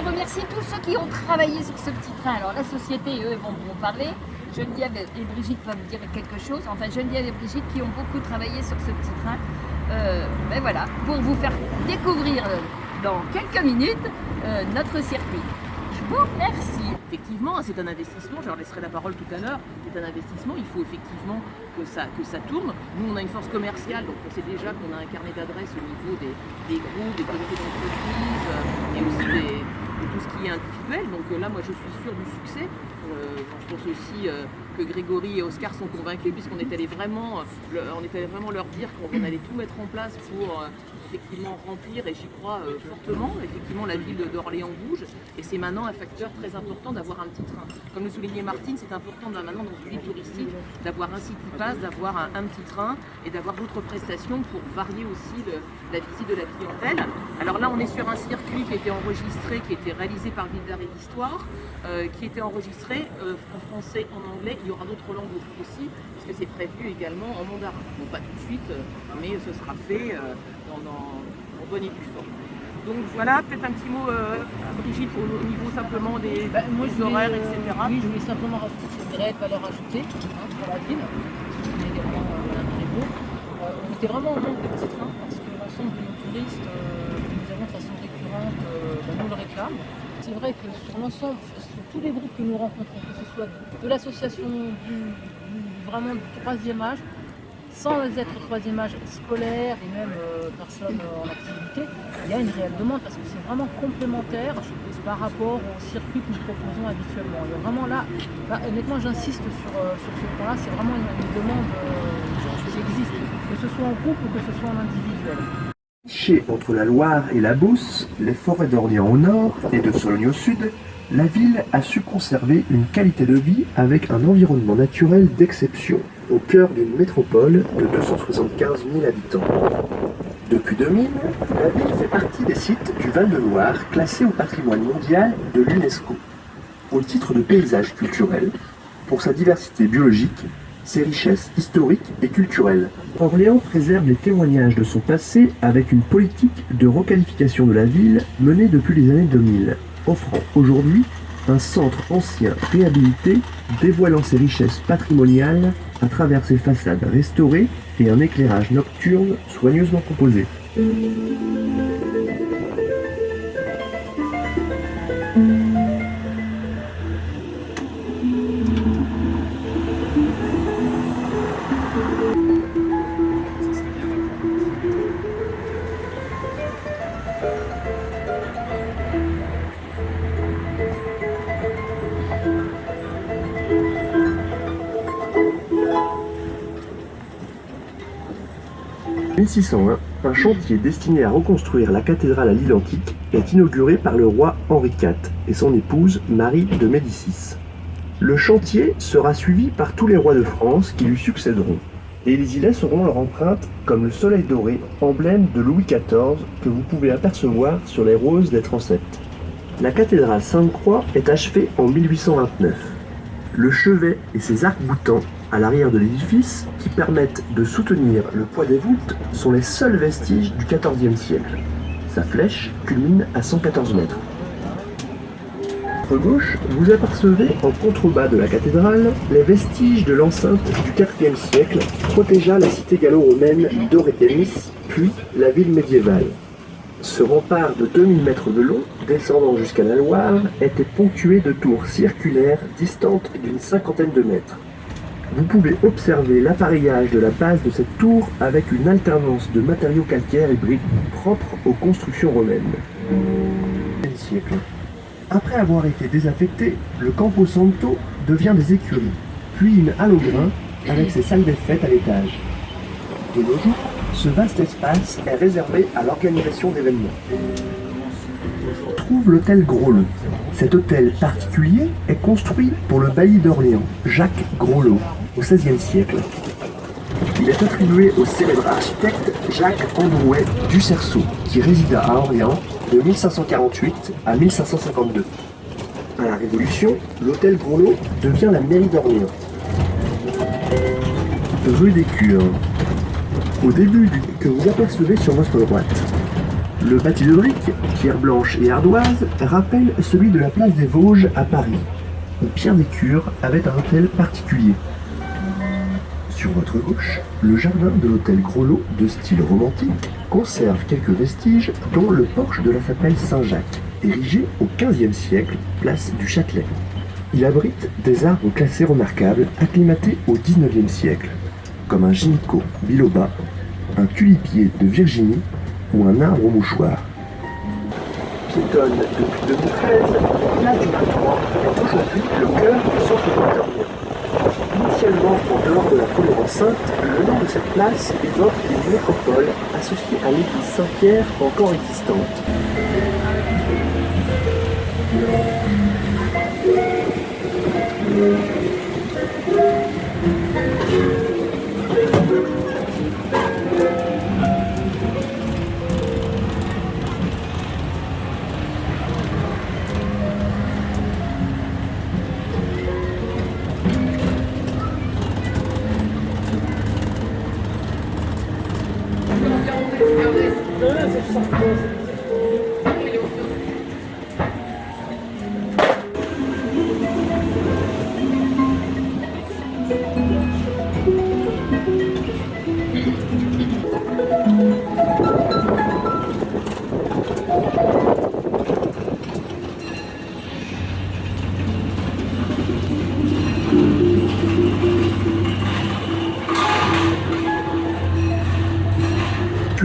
remercie tous ceux qui ont travaillé sur ce petit train. Alors la société, eux, vont vous parler. Geneviève et Brigitte peuvent dire quelque chose. Enfin, Geneviève et Brigitte qui ont beaucoup travaillé sur ce petit train. Ben voilà, pour vous faire découvrir dans quelques minutes notre circuit. Je vous remercie. Effectivement, c'est un investissement, je leur laisserai la parole tout à l'heure, c'est un investissement, il faut effectivement que ça tourne. Nous, on a une force commerciale, donc on sait déjà qu'on a un carnet d'adresses au niveau des groupes, des comités d'entreprise et aussi de tout ce qui est individuel. Donc là, moi, je suis sûre du succès. Je pense aussi que Grégory et Oscar sont convaincus puisqu'on est allé vraiment leur dire qu'on allait tout mettre en place pour effectivement remplir, et j'y crois fortement, effectivement la ville d'Orléans bouge et c'est maintenant un facteur très important d'avoir un petit train. Comme le soulignait Martine, c'est important maintenant dans une ville touristique d'avoir un city pass, d'avoir un petit train et d'avoir d'autres prestations pour varier aussi la visite de la clientèle. Alors là on est sur un circuit qui a été enregistré, qui a été réalisé par Ville d'Art et d'Histoire, qui a été enregistré en français, en anglais, il y aura d'autres langues aussi, parce que c'est prévu également en mandarin. Bon, pas tout de suite, mais ce sera fait en bonne et due forme. Donc voilà, peut-être un petit mot, Brigitte, au niveau simplement des horaires, etc. Oui, je voulais simplement rajouter une réelle valeur ajoutée pour la ville, ce qui est également on était vraiment en manque de petits trains, parce que l'ensemble de nos touristes que nous avons de façon récurrente nous le réclament. C'est vrai que sur l'ensemble, sur tous les groupes que nous rencontrons, que ce soit de l'association vraiment du troisième âge, sans être troisième âge scolaire et même personnes en activité, il y a une réelle demande parce que c'est vraiment complémentaire par rapport au circuit que nous proposons habituellement. Il y a vraiment là, honnêtement j'insiste sur ce point-là, c'est vraiment une demande qui existe, que ce soit en groupe ou que ce soit en individuel. Entre la Loire et la Beauce, les forêts d'Orléans au nord et de Sologne au sud, la ville a su conserver une qualité de vie avec un environnement naturel d'exception, au cœur d'une métropole de 275 000 habitants. Depuis 2000, la ville fait partie des sites du Val-de-Loire classés au patrimoine mondial de l'UNESCO, au titre de paysage culturel, pour sa diversité biologique, ses richesses historiques et culturelles. Orléans préserve les témoignages de son passé avec une politique de requalification de la ville menée depuis les années 2000, offrant aujourd'hui un centre ancien réhabilité dévoilant ses richesses patrimoniales à travers ses façades restaurées et un éclairage nocturne soigneusement composé. En 1601, un chantier destiné à reconstruire la cathédrale à l'île antique est inauguré par le roi Henri IV et son épouse Marie de Médicis. Le chantier sera suivi par tous les rois de France qui lui succéderont, et ils y laisseront leur empreinte comme le soleil doré, emblème de Louis XIV que vous pouvez apercevoir sur les roses des transepts. La cathédrale Sainte-Croix est achevée en 1829. Le chevet et ses arcs-boutants à l'arrière de l'édifice, qui permettent de soutenir le poids des voûtes, sont les seuls vestiges du XIVe siècle. Sa flèche culmine à 114 mètres. À votre gauche, vous apercevez en contrebas de la cathédrale les vestiges de l'enceinte du IVe siècle qui protégea la cité gallo-romaine d'Orétémis, puis la ville médiévale. Ce rempart de 2000 mètres de long, descendant jusqu'à la Loire, était ponctué de tours circulaires distantes d'une cinquantaine de mètres. Vous pouvez observer l'appareillage de la base de cette tour avec une alternance de matériaux calcaires et briques propres aux constructions romaines. Siècle. Après avoir été désaffecté, le Campo Santo devient des écuries, puis une halle au grain avec ses salles des fêtes à l'étage. De nos jours, ce vaste espace est réservé à l'organisation d'événements. On trouve l'hôtel Groslot. Cet hôtel particulier est construit pour le bailli d'Orléans, Jacques Groslot, au XVIe siècle. Il est attribué au célèbre architecte Jacques Androuet du Cerceau, qui résida à Orléans de 1548 à 1552. À la Révolution, l'hôtel Groslot devient la mairie d'Orléans. Rue des Cures. Au début que vous apercevez sur votre droite. Le bâti de briques, pierre blanche et ardoise, rappelle celui de la place des Vosges à Paris, où Pierre Descures avait un hôtel particulier. Sur votre gauche, le jardin de l'hôtel Grolot, de style romantique, conserve quelques vestiges, dont le porche de la chapelle Saint-Jacques, érigé au XVe siècle, place du Châtelet. Il abrite des arbres classés remarquables, acclimatés au XIXe siècle, comme un gynéco biloba, un tulipier de Virginie ou un arbre au mouchoir. Piétonne depuis 2013, la place du Patron est aujourd'hui le cœur du centre victorien. Initialement en dehors de la tour enceinte, le nom de cette place évoque une nécropole associée à l'église Saint-Pierre encore existante.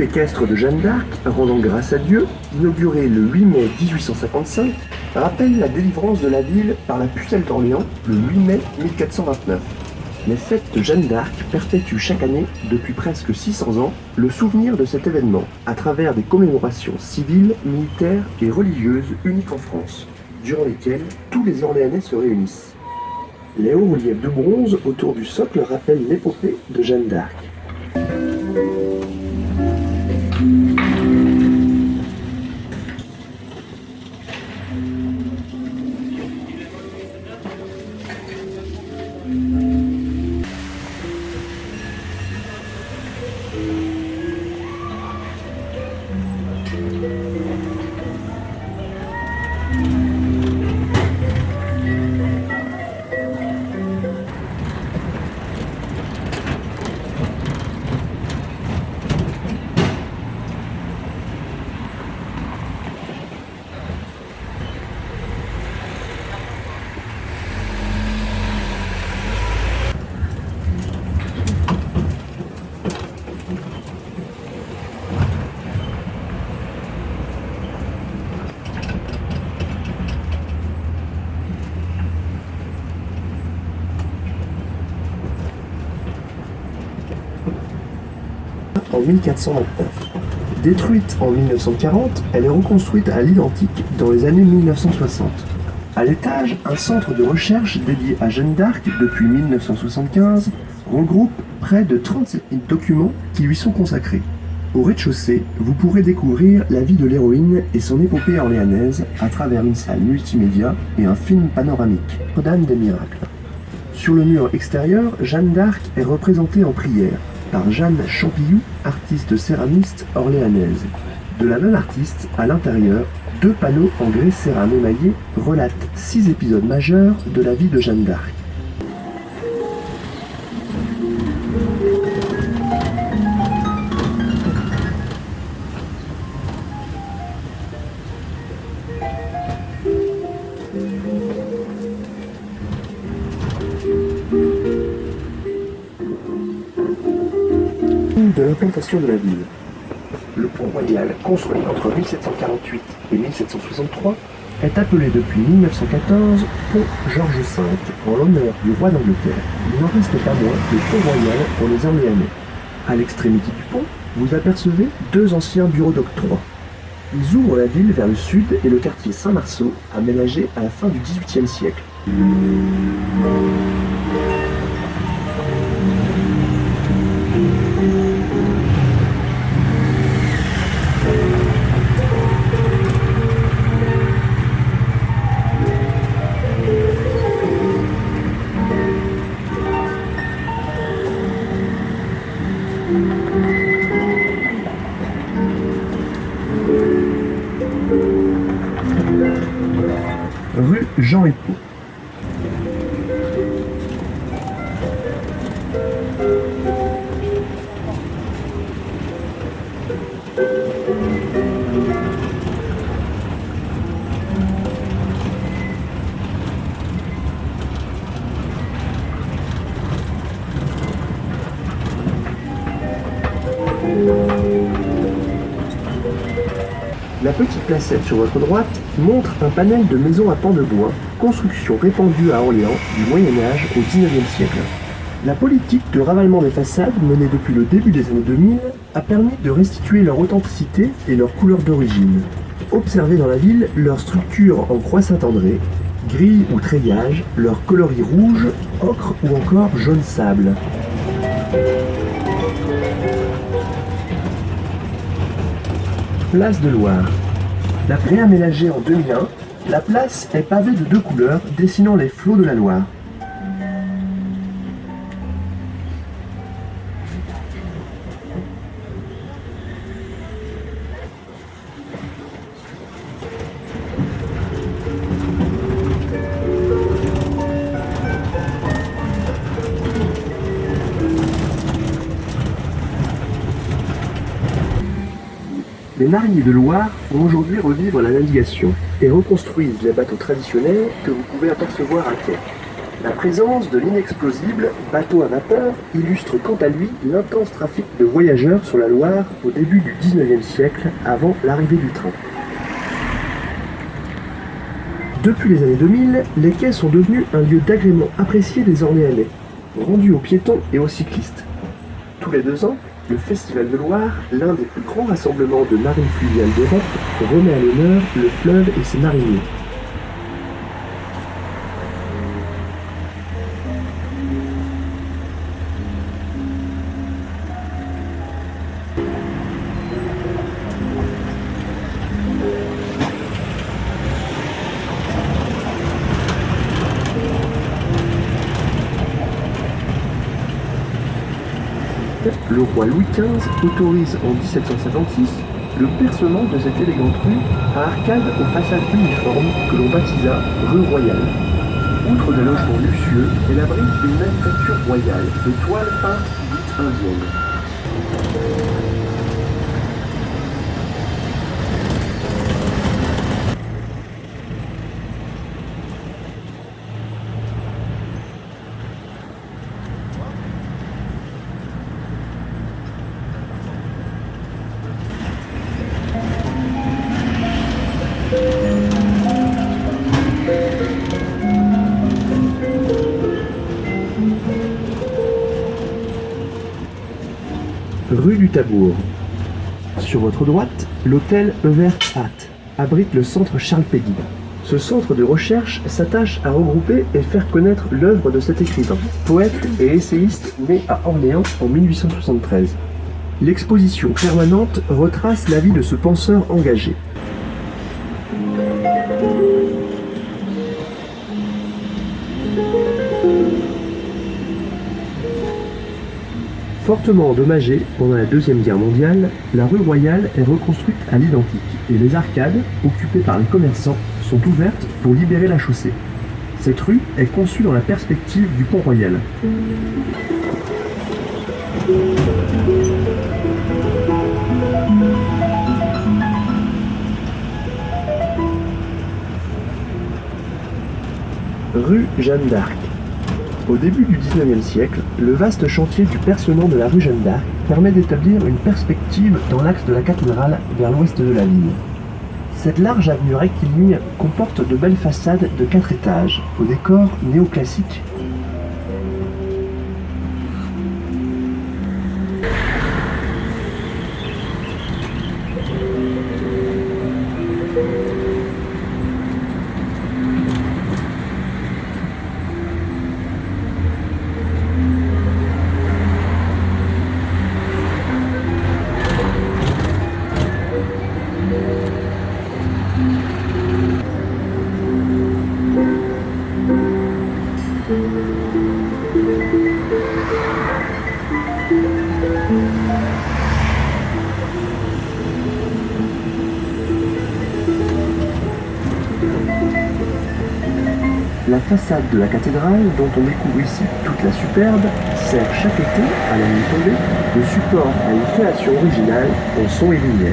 Équestre de Jeanne d'Arc, rendant grâce à Dieu, inauguré le 8 mai 1855, rappelle la délivrance de la ville par la pucelle d'Orléans le 8 mai 1429. Les fêtes de Jeanne d'Arc perpétuent chaque année, depuis presque 600 ans, le souvenir de cet événement, à travers des commémorations civiles, militaires et religieuses uniques en France, durant lesquelles tous les Orléanais se réunissent. Les hauts reliefs de bronze autour du socle rappellent l'épopée de Jeanne d'Arc. En 1429. Détruite en 1940, elle est reconstruite à l'identique dans les années 1960. À l'étage, un centre de recherche dédié à Jeanne d'Arc depuis 1975 regroupe près de 37 000 documents qui lui sont consacrés. Au rez-de-chaussée, vous pourrez découvrir la vie de l'héroïne et son épopée orléanaise à travers une salle multimédia et un film panoramique, Notre-Dame des Miracles. Sur le mur extérieur, Jeanne d'Arc est représentée en prière par Jeanne Champillou, artiste céramiste orléanaise. De la même artiste, à l'intérieur, 2 panneaux en grès cérame émaillé relatent 6 épisodes majeurs de la vie de Jeanne d'Arc. De l'implantation de la ville. Le pont royal, construit entre 1748 et 1763, est appelé depuis 1914 pont Georges V en l'honneur du roi d'Angleterre. Il n'en reste pas moins le pont royal pour les Orléanais. À l'extrémité du pont, vous apercevez 2 anciens bureaux d'octroi. Ils ouvrent la ville vers le sud et le quartier Saint-Marceau, aménagé à la fin du XVIIIe siècle. Jean Épau. La petite placette sur votre droite montre un panel de maisons à pans de bois, construction répandue à Orléans du Moyen-Âge au XIXe siècle. La politique de ravalement des façades menée depuis le début des années 2000 a permis de restituer leur authenticité et leur couleur d'origine. Observez dans la ville leur structure en croix Saint-André, grille ou treillage, leur coloris rouge, ocre ou encore jaune sable. Place de Loire. Réaménagée en 2001, la place est pavée de 2 couleurs dessinant les flots de la Loire. Les mariniers de Loire font aujourd'hui revivre la navigation et reconstruisent les bateaux traditionnels que vous pouvez apercevoir à quai. La présence de l'inexplosible bateau à vapeur illustre quant à lui l'intense trafic de voyageurs sur la Loire au début du XIXe siècle, avant l'arrivée du train. Depuis les années 2000, les quais sont devenus un lieu d'agrément apprécié des Orléanais, rendu aux piétons et aux cyclistes. Tous les 2 ans, le Festival de Loire, l'un des plus grands rassemblements de marine fluviale d'Europe, remet à l'honneur le fleuve et ses mariniers. Le roi Louis XV autorise en 1756 le percement de cette élégante rue à arcades aux façades uniformes que l'on baptisa rue Royale. Outre des logements luxueux, elle abrite une manufacture royale de toiles peintes dites indiennes. Rue du Tabour. Sur votre droite, l'hôtel Evert Hatt abrite le centre Charles Péguy. Ce centre de recherche s'attache à regrouper et faire connaître l'œuvre de cet écrivain, poète et essayiste né à Orléans en 1873. L'exposition permanente retrace la vie de ce penseur engagé. Fortement endommagée pendant la Deuxième Guerre mondiale, la rue Royale est reconstruite à l'identique et les arcades, occupées par les commerçants, sont ouvertes pour libérer la chaussée. Cette rue est conçue dans la perspective du pont Royal. Rue Jeanne d'Arc. Au début du XIXe siècle, le vaste chantier du percement de la rue Jeanne d'Arc permet d'établir une perspective dans l'axe de la cathédrale vers l'ouest de la ville. Cette large avenue rectiligne comporte de belles façades de 4 étages, au décor néoclassique. La façade de la cathédrale, dont on découvre ici toute la superbe, sert chaque été, à la nuit tombée, de support à une création originale en son et lumière.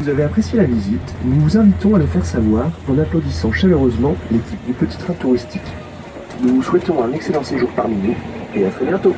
Vous avez apprécié la visite, nous vous invitons à le faire savoir en applaudissant chaleureusement l'équipe du Petit Train Touristique. Nous vous souhaitons un excellent séjour parmi nous et à très bientôt.